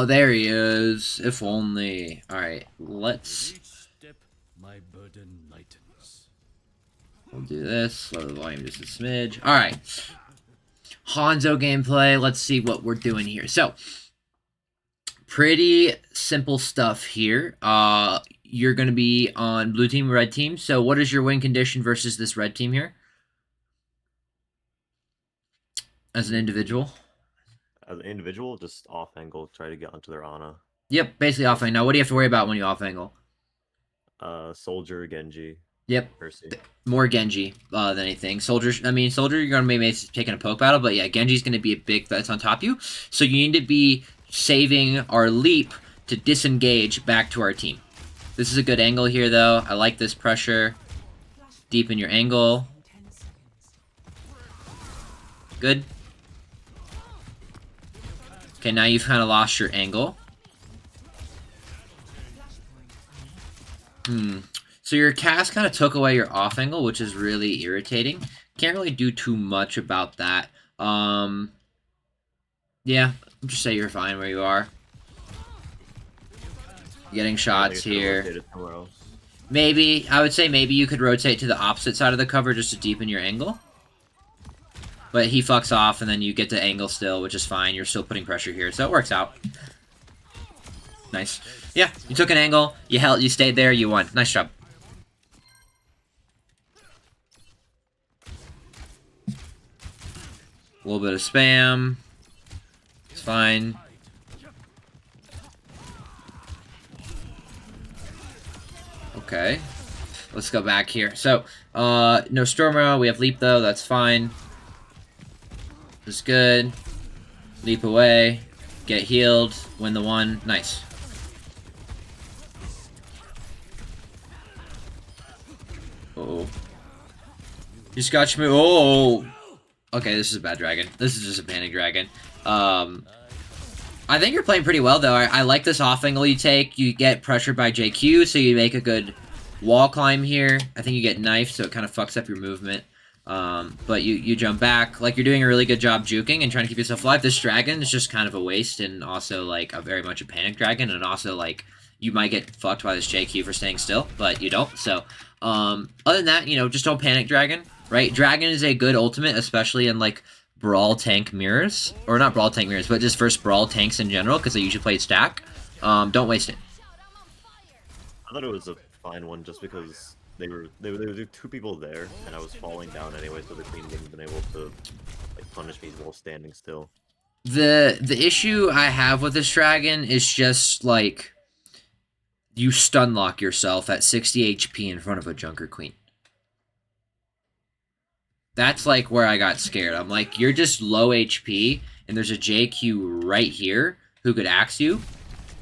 Oh, there he is. If only. Alright, let's... We'll do this. Slow the volume just a smidge. Alright. Hanzo gameplay. Let's see what we're doing here. So, pretty simple stuff here. You're going to be on blue team, red team. So, what is your win condition versus this red team here? As an individual? As an individual, just off angle, try to get onto their Ana. Yep, basically off angle. Now, what do you have to worry about when you off angle? Soldier, Genji. Yep. Percy. More Genji than anything. Soldier, you're going to be maybe taking a poke battle, but yeah, Genji's going to be a big that's on top of you. So you need to be saving our leap to disengage back to our team. This is a good angle here, though. I like this pressure. Deepen your angle. Good. Okay, now you've kind of lost your angle. So your cast kind of took away your off angle, which is really irritating. Can't really do too much about that. Yeah, just say you're fine where you are. Getting shots here. Maybe, I would say maybe you could rotate to the opposite side of the cover just to deepen your angle. But he fucks off, and then you get the angle still, which is fine. You're still putting pressure here, so it works out. Nice. Yeah, you took an angle, you stayed there, you won. Nice job. A little bit of spam. It's fine. Okay. Let's go back here. So, no Stormo. We have Leap, though. That's fine. This is good. Leap away. Get healed. Win the one. Nice. Uh-oh. You scotch me. Oh! Okay, this is a bad dragon. This is just a panic dragon. I think you're playing pretty well, though. I like this off angle you take. You get pressured by JQ, so you make a good wall climb here. I think you get knifed, so it kind of fucks up your movement. But you jump back. Like, you're doing a really good job juking and trying to keep yourself alive. This dragon is just kind of a waste and also, like, very much a panic dragon. And also, like, you might get fucked by this JQ for staying still, but you don't. So, other than that, you know, just don't panic dragon, right? Dragon is a good ultimate, especially in, like, brawl tank mirrors. Or not brawl tank mirrors, but just first brawl tanks in general, because they usually play stack. Don't waste it. I thought it was a fine one just because there were two people there, and I was falling down anyway, so the queen wouldn't have been able to like punish me while standing still. The issue I have with this dragon is just like you stun lock yourself at 60 HP in front of a Junker Queen. That's like where I got scared. I'm like, you're just low HP, and there's a JQ right here who could axe you,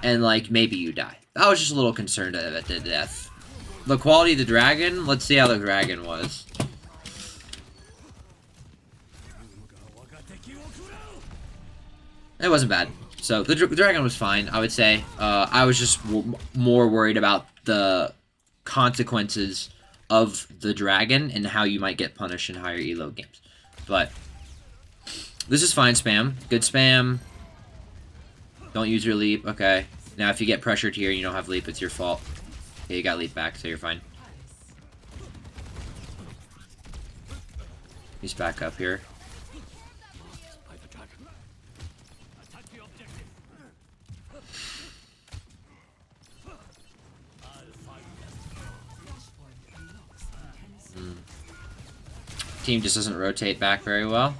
and like maybe you die. I was just a little concerned at the death. The quality of the dragon, let's see how the dragon was. It wasn't bad. So, the dragon was fine, I would say. I was just more worried about the consequences of the dragon and how you might get punished in higher elo games. But, this is fine spam. Good spam. Don't use your leap. Okay. Now, if you get pressured here and you don't have leap, it's your fault. Okay, you got leap back, so you're fine. He's back up here. Team just doesn't rotate back very well.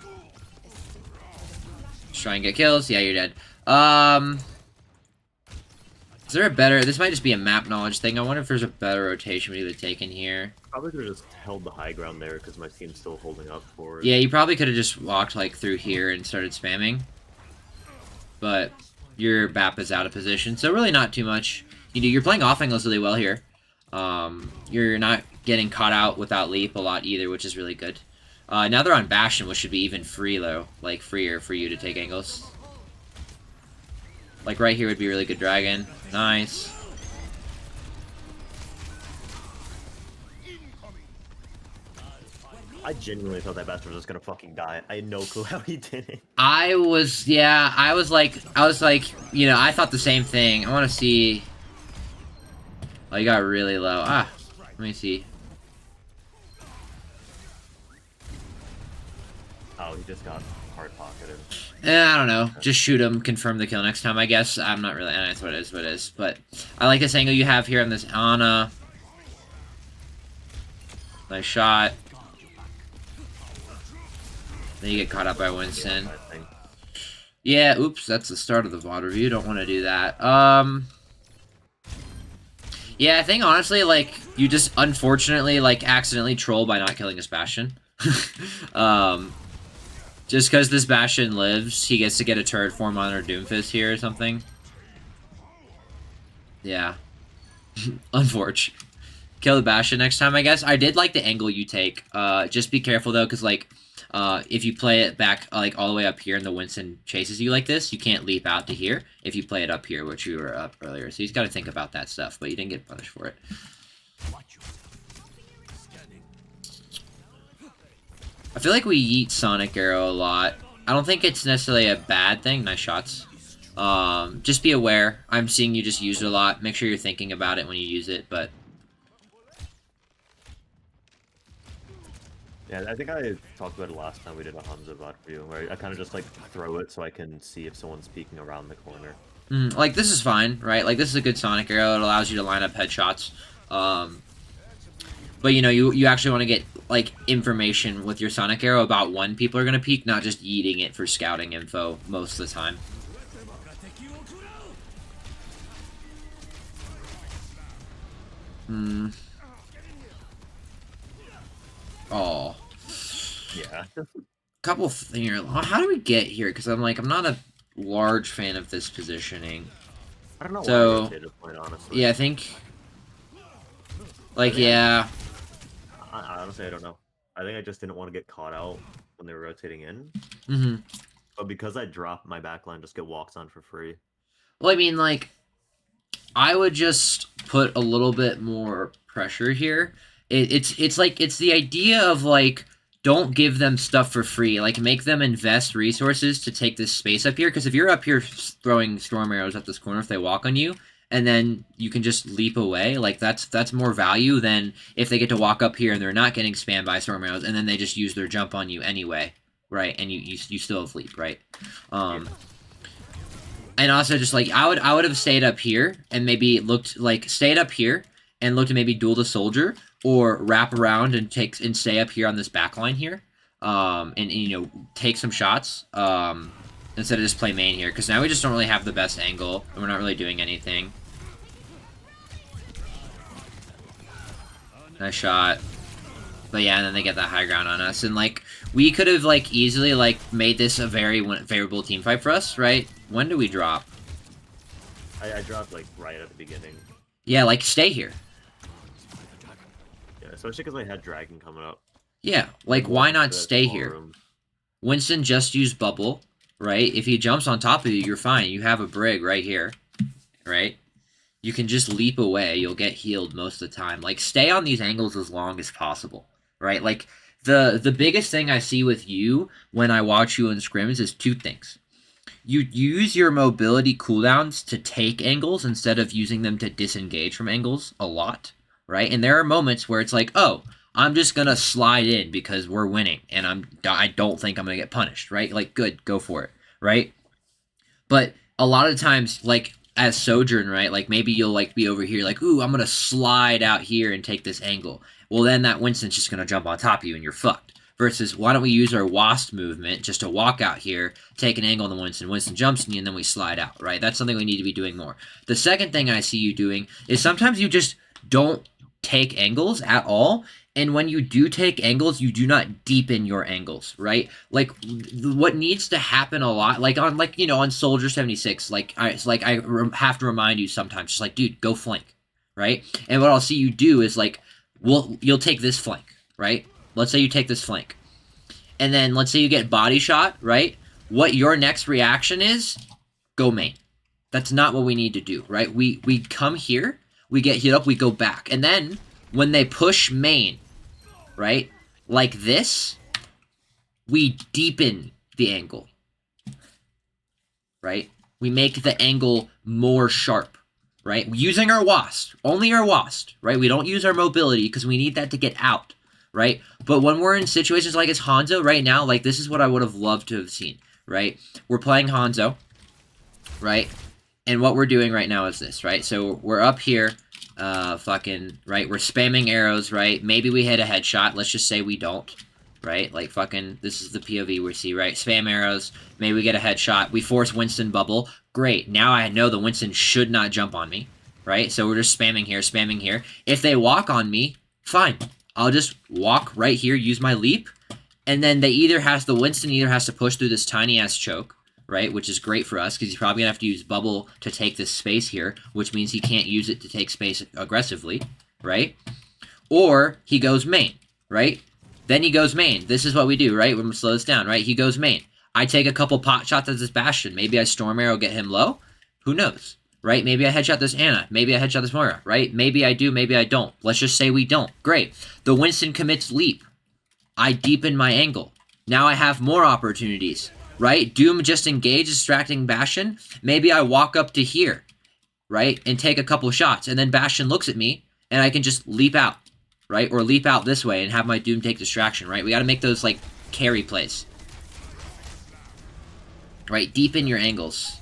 Just try and get kills. Yeah, you're dead. Is there a better... This might just be a map knowledge thing. I wonder if there's a better rotation we could have taken here. Probably could have just held the high ground there because my team's still holding up for it. Yeah, you probably could have just walked like through here and started spamming. But your BAP is out of position, so really not too much. You're playing off angles really well here. You're not getting caught out without leap a lot either, which is really good. Now they're on Bastion, which should be even free though, like freer for you to take angles. Like right here would be a really good dragon. Nice. I genuinely thought that bastard was just gonna fucking die. I had no clue how he did it. I was like, you know, I thought the same thing. I want to see. Oh, you got really low. Ah, let me see. Oh, he just got hard pocketed. I don't know. Just shoot him, confirm the kill next time, I guess. I'm not really... That's what it is, what it is. But I like this angle you have here on this Ana. Nice shot. Then you get caught up by Winston. Yeah, oops, that's the start of the VOD review. Don't want to do that. Yeah, I think, honestly, like, you just, unfortunately, like, accidentally troll by not killing this Bastion. Just because this Bastion lives, he gets to get a turret form on our Doomfist here or something. Yeah. Unfortunate. Kill the Bastion next time, I guess. I did like the angle you take. Just be careful, though, because, like, if you play it back, like, all the way up here and the Winston chases you like this, you can't leap out to here if you play it up here, which you were up earlier. So he's got to think about that stuff, but you didn't get punished for it. I feel like we yeet Sonic Arrow a lot. I don't think it's necessarily a bad thing. Nice shots. Just be aware. I'm seeing you just use it a lot. Make sure you're thinking about it when you use it, but... Yeah, I think I talked about it last time we did a Hanzo Vod review, where I kind of just, like, throw it so I can see if someone's peeking around the corner. Like, this is fine, right? Like, this is a good Sonic Arrow. It allows you to line up headshots. But, you know, you actually want to get, like, information with your Sonic Arrow about when people are going to peek, not just eating it for scouting info most of the time. Oh. Yeah. Couple here. How do we get here? Because I'm not a large fan of this positioning. I don't know so, why I rotated point, honestly. Yeah, I think... Like, yeah. Honestly, I don't know. I think I just didn't want to get caught out when they were rotating in. Mm-hmm. But because I dropped my backline, just get walked on for free. Well, I mean, like, I would just put a little bit more pressure here. It's the idea of, like, don't give them stuff for free. Like, make them invest resources to take this space up here. Because if you're up here throwing storm arrows at this corner, if they walk on you, and then you can just leap away, like, that's more value than if they get to walk up here and they're not getting spammed by storm arrows, and then they just use their jump on you anyway, right? And you still have leap, right? And also, just, like, I would have stayed up here and maybe stayed up here and looked to maybe duel the soldier, or wrap around and stay up here on this back line here, and you know, take some shots, instead of just play main here, because now we just don't really have the best angle, and we're not really doing anything. Nice shot. But yeah, and then they get that high ground on us, and, like, we could have, like, easily, like, made this a very favorable team fight for us, right? When do we drop? I dropped, like, right at the beginning. Yeah, like, stay here. Especially because I had Dragon coming up. Yeah, like, why not stay here? Winston just used Bubble, right? If he jumps on top of you, you're fine. You have a Brig right here, right? You can just leap away. You'll get healed most of the time. Like, stay on these angles as long as possible, right? Like, the biggest thing I see with you when I watch you in scrims is two things. You use your mobility cooldowns to take angles instead of using them to disengage from angles a lot. Right? And there are moments where it's like, oh, I'm just going to slide in because we're winning, and I don't think I'm going to get punished, right? Like, good, go for it, right? But a lot of times, like, as Sojourn, right, like, maybe you'll, like, be over here, like, ooh, I'm going to slide out here and take this angle. Well, then that Winston's just going to jump on top of you, and you're fucked. Versus, why don't we use our Wasp movement just to walk out here, take an angle on the Winston jumps on you, and then we slide out, right? That's something we need to be doing more. The second thing I see you doing is sometimes you just don't take angles at all, and when you do take angles, you do not deepen your angles, right? Like, what needs to happen a lot, like on, like, you know, on Soldier 76, like, I have to remind you sometimes, just like, dude, go flank, right? And what I'll see you do is, like, you'll take this flank, right? Let's say you take this flank, and then let's say you get body shot, right? What your next reaction is, go main. That's not what we need to do, right? We come here, we get hit up, we go back. And then, when they push main, right, like this, we deepen the angle, right? We make the angle more sharp, right? Using our WASD, only our WASD, right? We don't use our mobility because we need that to get out, right? But when we're in situations like it's Hanzo right now, like this is what I would have loved to have seen, right? We're playing Hanzo, right? And what we're doing right now is this, right? So we're up here, right? We're spamming arrows, right? Maybe we hit a headshot. Let's just say we don't, right? Like, this is the POV we see, right? Spam arrows. Maybe we get a headshot. We force Winston bubble. Great. Now I know the Winston should not jump on me, right? So we're just spamming here, spamming here. If they walk on me, fine. I'll just walk right here, use my leap, and then the Winston either has to push through this tiny-ass choke, right, which is great for us, because he's probably going to have to use bubble to take this space here, which means he can't use it to take space aggressively, right? Or he goes main, right? Then he goes main. This is what we do, right? We're going to slow this down, right? He goes main. I take a couple pot shots at this Bastion. Maybe I Storm Arrow, get him low. Who knows, right? Maybe I headshot this Ana. Maybe I headshot this Moira, right? Maybe I do, maybe I don't. Let's just say we don't. Great. The Winston commits leap. I deepen my angle. Now I have more opportunities, right? Doom just engaged, distracting Bastion. Maybe I walk up to here, right? And take a couple shots. And then Bastion looks at me, and I can just leap out, right? Or leap out this way and have my Doom take distraction, right? We got to make those, like, carry plays. Right? Deepen your angles.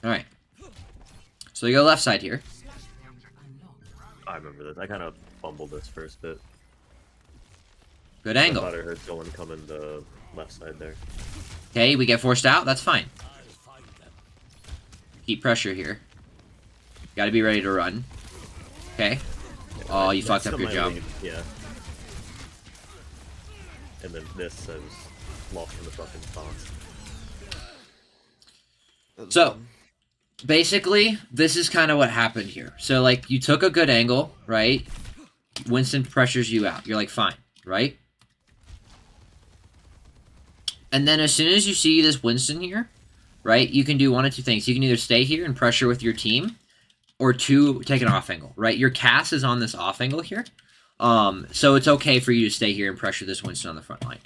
Alright. So we go left side here. I remember this. I kind of fumbled this first bit. Good angle. I thought I heard someone coming the left side there. Okay, we get forced out. That's fine. Keep pressure here. Gotta be ready to run. Okay. Oh, you fucked up your jump. Lead. Yeah. And then this, I was lost in the fucking spots. So, basically, this is kind of what happened here. So, like, you took a good angle, right? Winston pressures you out. You're like, fine, right? And then as soon as you see this Winston here, right, you can do one of two things. You can either stay here and pressure with your team, or two, take an off angle, right? Your cast is on this off angle here. So it's okay for you to stay here and pressure this Winston on the front line.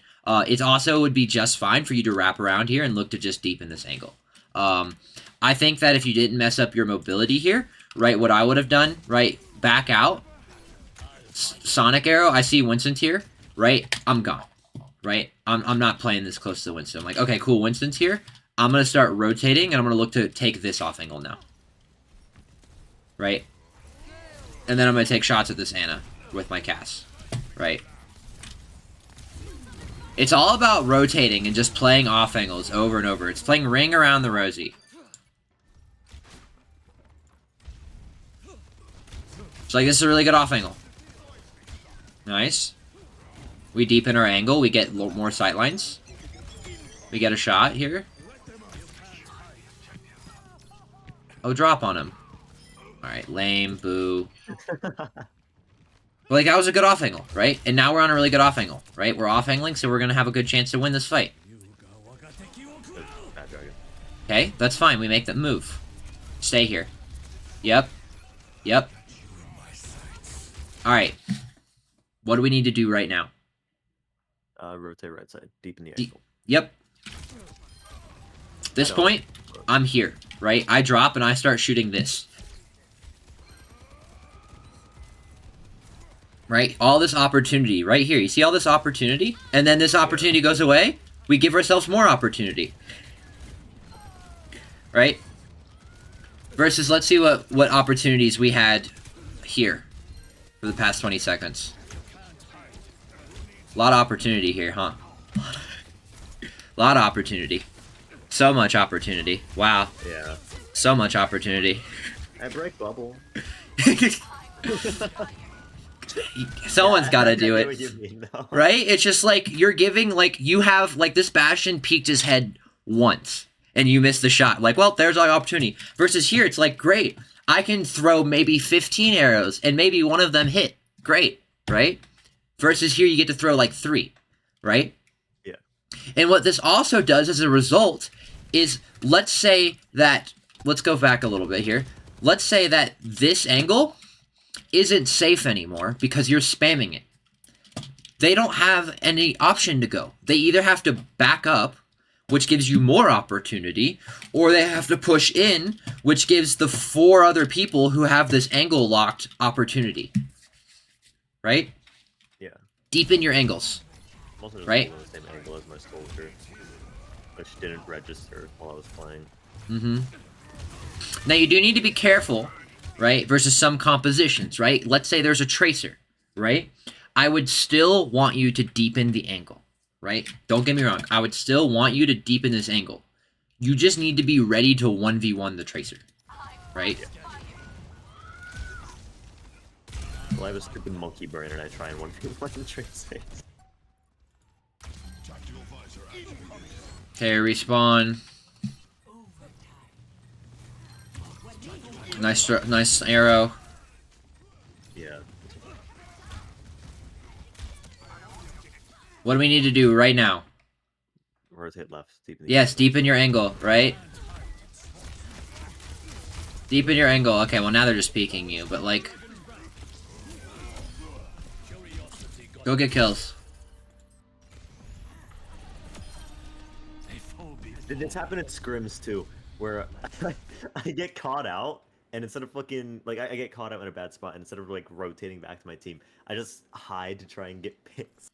It also would be just fine for you to wrap around here and look to just deepen this angle. I think that if you didn't mess up your mobility here, right, what I would have done, right, back out, Sonic Arrow, I see Winston's here, right, I'm gone, right? I'm not playing this close to Winston. I'm like, okay, cool, Winston's here. I'm going to start rotating, and I'm going to look to take this off angle now. Right? And then I'm going to take shots at this Ana with my cast. Right? It's all about rotating and just playing off angles over and over. It's playing ring around the rosy. So, like, this is a really good off angle. Nice. We deepen our angle. We get more sightlines. We get a shot here. Oh, drop on him. Alright, lame, boo. But, like, that was a good off angle, right? And now we're on a really good off angle, right? We're off angling, so we're going to have a good chance to win this fight. Okay, that's fine. We make that move. Stay here. Yep. Yep. Alright. What do we need to do right now? Rotate right side. Deepen the angle. Yep. This point, I'm here, right? I drop and I start shooting this. Right? All this opportunity right here. You see all this opportunity? And then this opportunity goes away. We give ourselves more opportunity. Right? Versus, let's see what opportunities we had here for the past 20 seconds. A lot of opportunity here, huh? A lot of opportunity. So much opportunity. Wow. Yeah. So much opportunity. I break bubble. Someone's got to do it. Right? It's just like, you're giving, like, you have, like, this Bastion peeked his head once, and you missed the shot. Like, well, there's our opportunity. Versus here, it's like, great. I can throw maybe 15 arrows, and maybe one of them hit. Great. Right? Versus here, you get to throw, like, 3. Right? Yeah. And what this also does as a result is, let's say that, let's go back a little bit here. Let's say that this angle isn't safe anymore because you're spamming it. They don't have any option to go. They either have to back up, which gives you more opportunity, or they have to push in, which gives the 4 other people who have this angle locked opportunity. Right? Yeah. Deepen your angles. I'm also just right? holding the same angle as my soldier, which didn't register while I was playing. Mm-hmm. Now you do need to be careful, right, versus some compositions, right? Let's say there's a tracer, right? I would still want you to deepen the angle, right? Don't get me wrong. I would still want you to deepen this angle. You just need to be ready to 1v1 the tracer, right? Yeah. Well, I have a stupid monkey brain and I try and 1v1 the tracer. Okay, respawn. Nice arrow. Yeah. What do we need to do right now? Rotate left. Deepen Yes, deepen your angle, right? Deepen your angle. Okay, well now they're just peeking you, but like... Go get kills. This happened at scrims too, where I get caught out, and instead of fucking like I get caught out in a bad spot, and instead of like rotating back to my team, I just hide to try and get picks.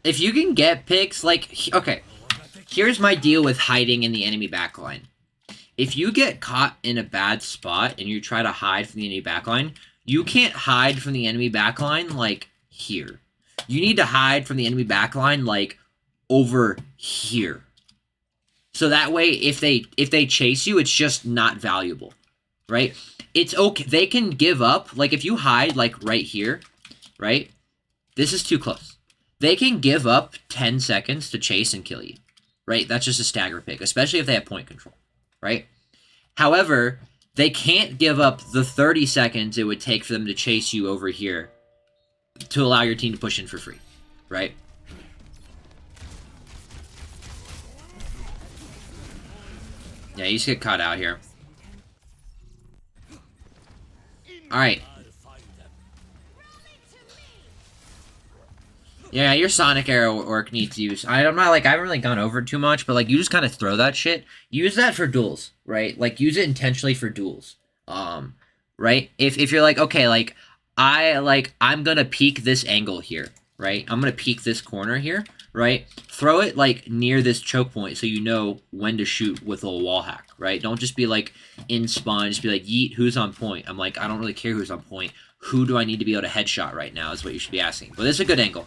If you can get picks, like, okay, here's my deal with hiding in the enemy backline. If you get caught in a bad spot and you try to hide from the enemy backline, you can't hide from the enemy backline like here. You need to hide from the enemy backline like over here. So that way, if they chase you, it's just not valuable, right? It's okay. They can give up. Like, if you hide, like, right here, right? This is too close. They can give up 10 seconds to chase and kill you, right? That's just a stagger pick, especially if they have point control, right? However, they can't give up the 30 seconds it would take for them to chase you over here to allow your team to push in for free, right? Yeah, you just get caught out here. Alright. Yeah, your Sonic Arrow work needs use. I haven't really gone over it too much, but like you just kind of throw that shit. Use that for duels, right? Like use it intentionally for duels. Right? If you're like, okay, I'm gonna peek this angle here, right? I'm gonna peek this corner here, right? Throw it like near this choke point so you know when to shoot with a wall hack, right? Don't just be like in spawn, just be like, yeet, who's on point? I'm like, I don't really care who's on point. Who do I need to be able to headshot right now is what you should be asking. But this is a good angle.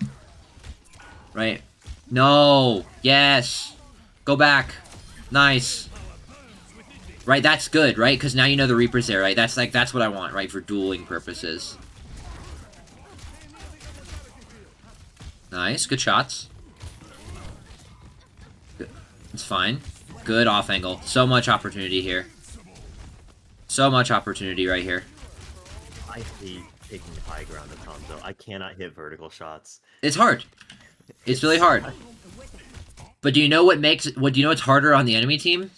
Right? No! Yes! Go back. Nice. Right, that's good, right? Because now you know the Reaper's there, right? That's what I want, right? For dueling purposes. Nice, good shots. Good. It's fine. Good off angle. So much opportunity here. So much opportunity right here. I hate taking high ground with Hanzo. I cannot hit vertical shots. It's hard. It's really hard. But do you know what makes it... do you know what's harder on the enemy team?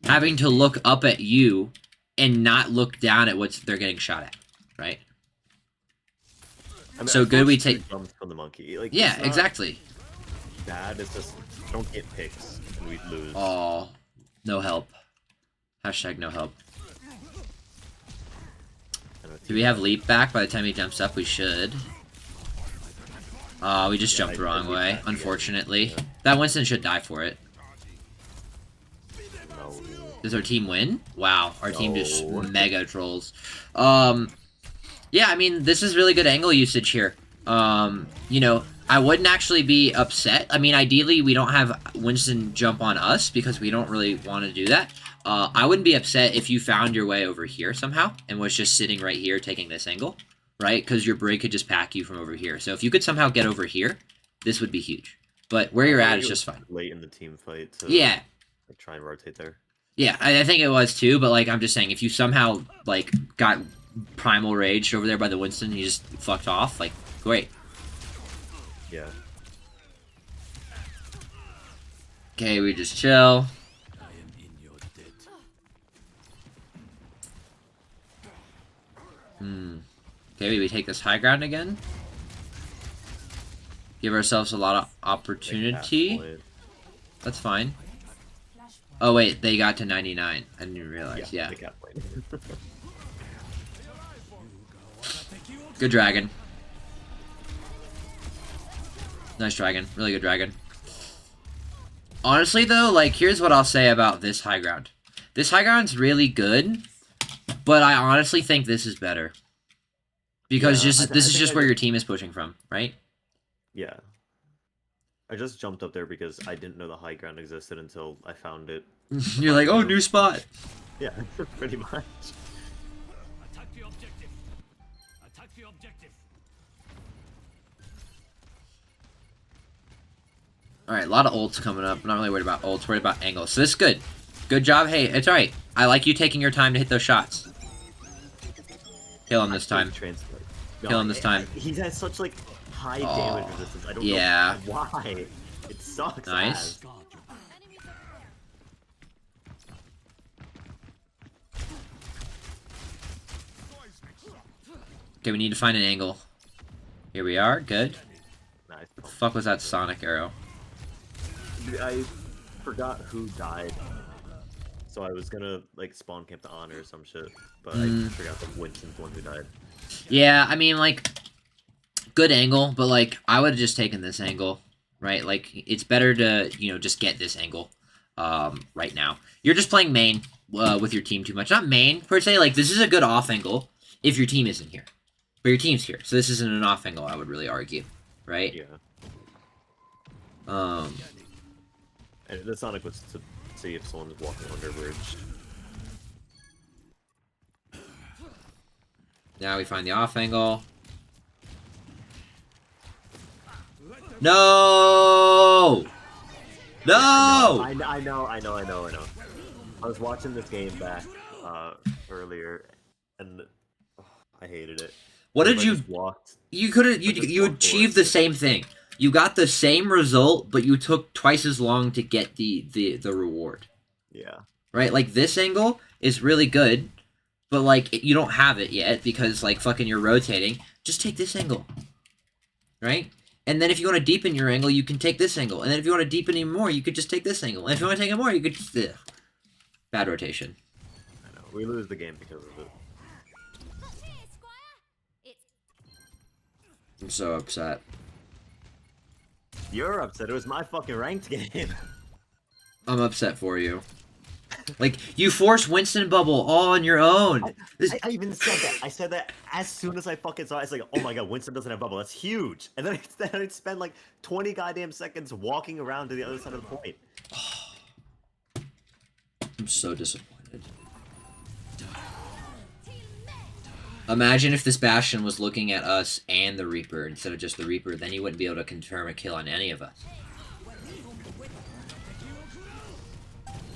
Having to look up at you and not look down at what they're getting shot at, right? I mean, so good we take... jumps from the monkey. Like, yeah, exactly. Bad, it's just don't get picks and we lose. Oh, no help. Hashtag no help. Do we have leap back by the time he jumps up? We should. We just jumped the wrong way, unfortunately. Yeah. That Winston should die for it. No. Does our team win? Wow, our team just mega trolls. Yeah, I mean, this is really good angle usage here. You know, I wouldn't actually be upset. I mean, ideally, we don't have Winston jump on us because we don't really want to do that. I wouldn't be upset if you found your way over here somehow and was just sitting right here taking this angle, right? Because your Brig could just pack you from over here. So if you could somehow get over here, this would be huge. But where you're at is just fine. Late in the team fight to like, try and rotate there. Yeah, I think it was too, but like I'm just saying, if you somehow like got primal raged over there by the Winston and you just fucked off, like, great. Yeah. Okay, we just chill. Okay, we take this high ground again. Give ourselves a lot of opportunity. That's fine. Oh wait, they got to 99. I didn't even realize. Yeah. Good dragon. Nice dragon. Really good dragon. Honestly though, like, here's what I'll say about this high ground. This high ground's really good, but I honestly think this is better. Because this is just where your team is pushing from, right? Yeah. I just jumped up there because I didn't know the high ground existed until I found it. You're like, oh, new spot. Yeah, pretty much. Attack the objective. Attack the objective. Alright, a lot of ults coming up. I'm not really worried about ults, worried about angles. So this is good. Good job. Hey, it's alright. I like you taking your time to hit those shots. Kill him this time. Kill him this time. He has such, like, high damage resistance. I don't know why. It sucks. Nice. Okay, we need to find an angle. Here we are. Good. Nice. What the fuck was that sonic arrow? I forgot who died. So I was gonna, like, spawn camp the honor or some shit. But I forgot that Winston's the one who died. Yeah, I mean, like, good angle, but, like, I would have just taken this angle, right? Like, it's better to, you know, just get this angle right now. You're just playing main with your team too much. Not main, per se. Like, this is a good off angle if your team isn't here. But your team's here, so this isn't an off angle, I would really argue, right? Yeah. And the Sonic was to see if someone was walking under a bridge. Now we find the off angle. No! No! I know. I was watching this game back earlier, and I hated it. What did you... You could have... You achieved the same thing. You got the same result, but you took twice as long to get the reward. Yeah. Right? Like, this angle is really good, but, like, you don't have it yet because, like, fucking you're rotating. Just take this angle. Right? And then if you want to deepen your angle, you can take this angle. And then if you want to deepen even more, you could just take this angle. And if you want to take it more, you could just... Ugh. Bad rotation. I know. We lose the game because of it. I'm so upset. You're upset. It was my fucking ranked game. I'm upset for you. Like, you forced Winston Bubble all on your own. I even said that. I said that as soon as I fucking saw it. I was like, oh my god, Winston doesn't have Bubble. That's huge. And then I'd spend like 20 goddamn seconds walking around to the other side of the point. I'm so disappointed. Imagine if this Bastion was looking at us and the Reaper instead of just the Reaper, then he wouldn't be able to confirm a kill on any of us.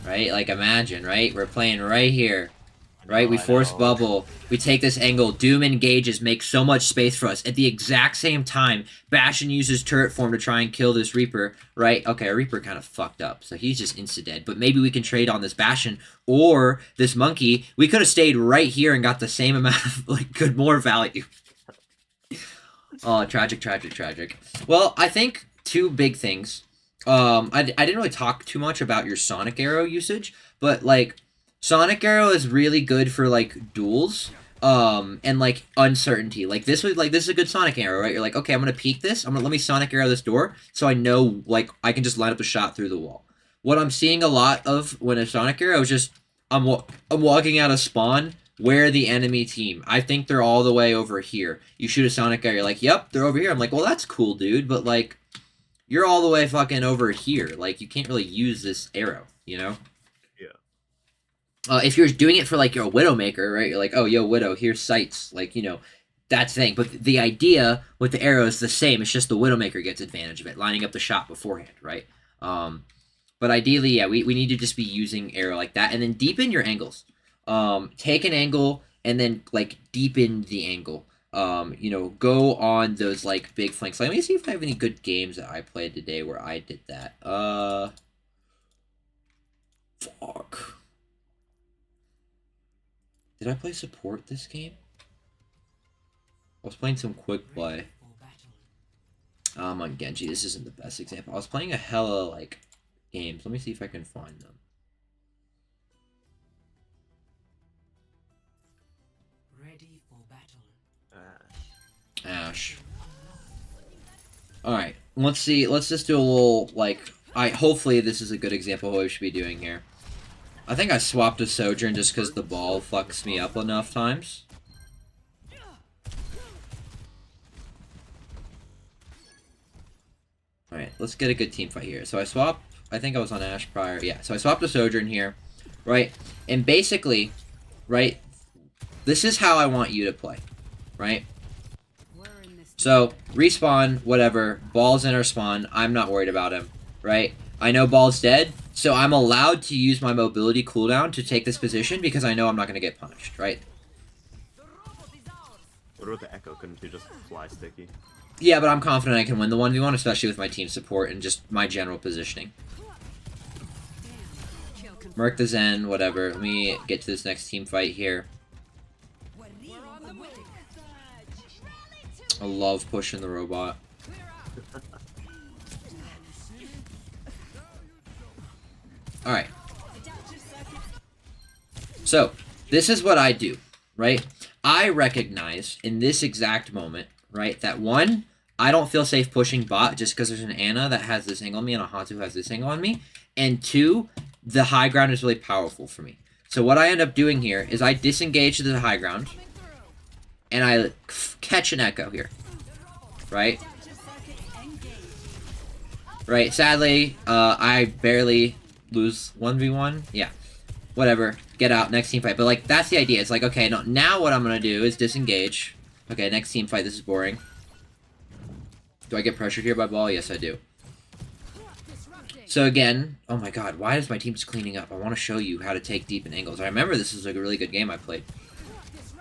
Right? Like, imagine, right? We're playing right here. Right? We force Bubble. We take this angle. Doom engages, makes so much space for us. At the exact same time, Bastion uses turret form to try and kill this Reaper. Right? Okay, our Reaper kind of fucked up, so he's just insta-dead. But maybe we can trade on this Bastion or this Monkey. We could have stayed right here and got the same amount of, like, good more value. Oh, tragic, tragic, tragic. Well, I think two big things. I didn't really talk too much about your Sonic Arrow usage, but, like, Sonic Arrow is really good for, like, duels, and, like, uncertainty. Like, this is a good Sonic Arrow, right? You're like, okay, I'm gonna peek this, let me Sonic Arrow this door, so I know, like, I can just line up a shot through the wall. What I'm seeing a lot of when a Sonic Arrow is just, I'm walking out of spawn, where the enemy team? I think they're all the way over here. You shoot a Sonic Arrow, you're like, yep, they're over here. I'm like, well, that's cool, dude, but, like, you're all the way fucking over here. Like, you can't really use this arrow, you know? If you're doing it for, like, your Widowmaker, right? You're like, oh, yo, Widow, here's sights. Like, you know, that's the thing. But the idea with the arrow is the same. It's just the Widowmaker gets advantage of it, lining up the shot beforehand, right? But ideally, yeah, we need to just be using arrow like that. And then deepen your angles. Take an angle and then, like, deepen the angle. You know, go on those, like, big flanks. Let me see if I have any good games that I played today where I did that. Fuck. Did I play support this game? I was playing some quick play. I'm on Genji. This isn't the best example. I was playing a hella, like, games. Let me see if I can find them. Ready for battle. Ash. Alright. Let's see. Let's just do a little, like... hopefully this is a good example of what we should be doing here. I think I swapped a Sojourn just because the ball fucks me up enough times. Alright, let's get a good team fight here. So I swapped... I think I was on Ashe prior. Yeah, so I swapped a Sojourn here. Right? And basically, right, this is how I want you to play. Right? So, respawn, whatever. Ball's in our spawn. I'm not worried about him. Right? I know Ball's dead, so I'm allowed to use my mobility cooldown to take this position because I know I'm not going to get punished, right? What about the Echo? Couldn't you just fly sticky? Yeah, but I'm confident I can win the 1v1, especially with my team support and just my general positioning. Merc the Zen, whatever. Let me get to this next team fight here. I love pushing the robot. Alright. So, this is what I do, right? I recognize in this exact moment, right, that one, I don't feel safe pushing bot just because there's an Ana that has this angle on me and a Hanzo who has this angle on me. And two, the high ground is really powerful for me. So what I end up doing here is I disengage to the high ground and I catch an Echo here, right? Right, sadly, I barely lose 1v1. Yeah, whatever. Get out, next team fight. But, like, that's the idea. It's like, okay, no, now what I'm going to do is disengage. Okay, next team fight. This is boring. Do I get pressured here by Ball? Yes, I do. So, again, oh my god, why is my team just cleaning up? I want to show you how to take deep in angles. I remember this is like a really good game I played.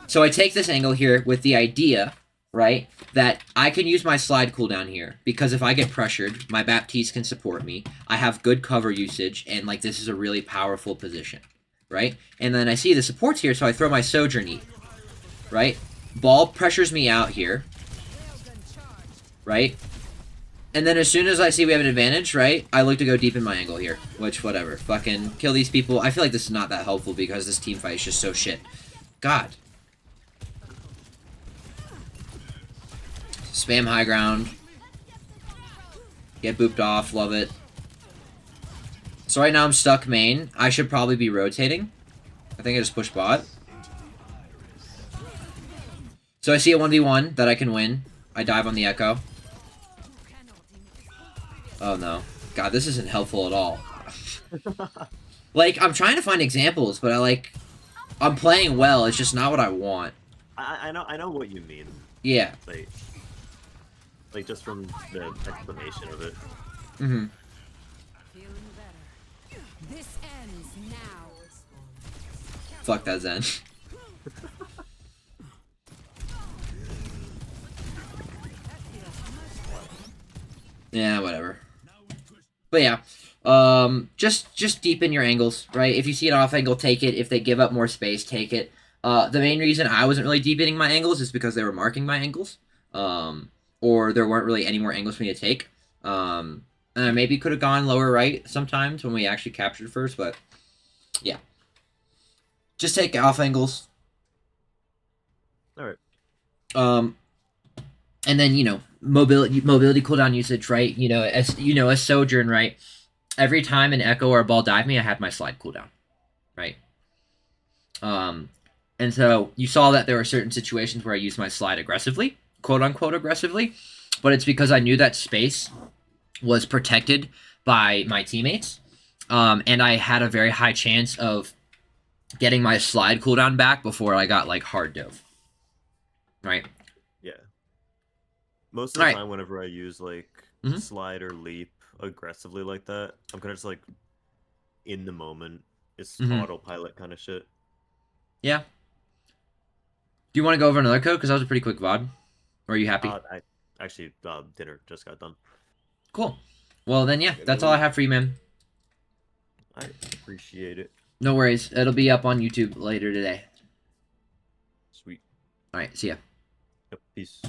So I take this angle here with the idea, right, that I can use my slide cooldown here, because if I get pressured, my Baptiste can support me, I have good cover usage, and, like, this is a really powerful position, right? And then I see the supports here, so I throw my Sojourn E, right? Ball pressures me out here, right? And then as soon as I see we have an advantage, right, I look to go deep in my angle here, which, whatever, fucking kill these people. I feel like this is not that helpful because this team fight is just so shit. God. Spam high ground. Get booped off. Love it. So right now I'm stuck main. I should probably be rotating. I think I just pushed bot. So I see a 1v1 that I can win. I dive on the Echo. Oh no. God, this isn't helpful at all. Like, I'm trying to find examples, but I'm playing well. It's just not what I want. I know what you mean. Yeah. Like just from the explanation of it. Mm-hmm. This ends now. Fuck that Zen. Yeah, whatever. But yeah, just deepen your angles, right? If you see an off angle, take it. If they give up more space, take it. The main reason I wasn't really deepening my angles is because they were marking my angles. Or there weren't really any more angles for me to take. And I maybe could have gone lower right sometimes when we actually captured first, but yeah. Just take off angles. Alright. And then, you know, mobility cooldown usage, right? You know, as Sojourn, right? Every time an Echo or a Ball dive me, I had my slide cooldown, right? And so you saw that there were certain situations where I used my slide aggressively, quote unquote aggressively, but it's because I knew that space was protected by my teammates, and I had a very high chance of getting my slide cooldown back before I got like hard dove, right? Yeah. Most of the time, whenever I use like slide or leap aggressively like that, I'm kind of just like in the moment. It's autopilot kind of shit. Yeah. Do you want to go over another code? Because that was a pretty quick VOD. Or are you happy? I actually, dinner just got done. Cool. Well, then, yeah, that's all I have for you, man. I appreciate it. No worries. It'll be up on YouTube later today. Sweet. All right. See ya. Yep. Peace.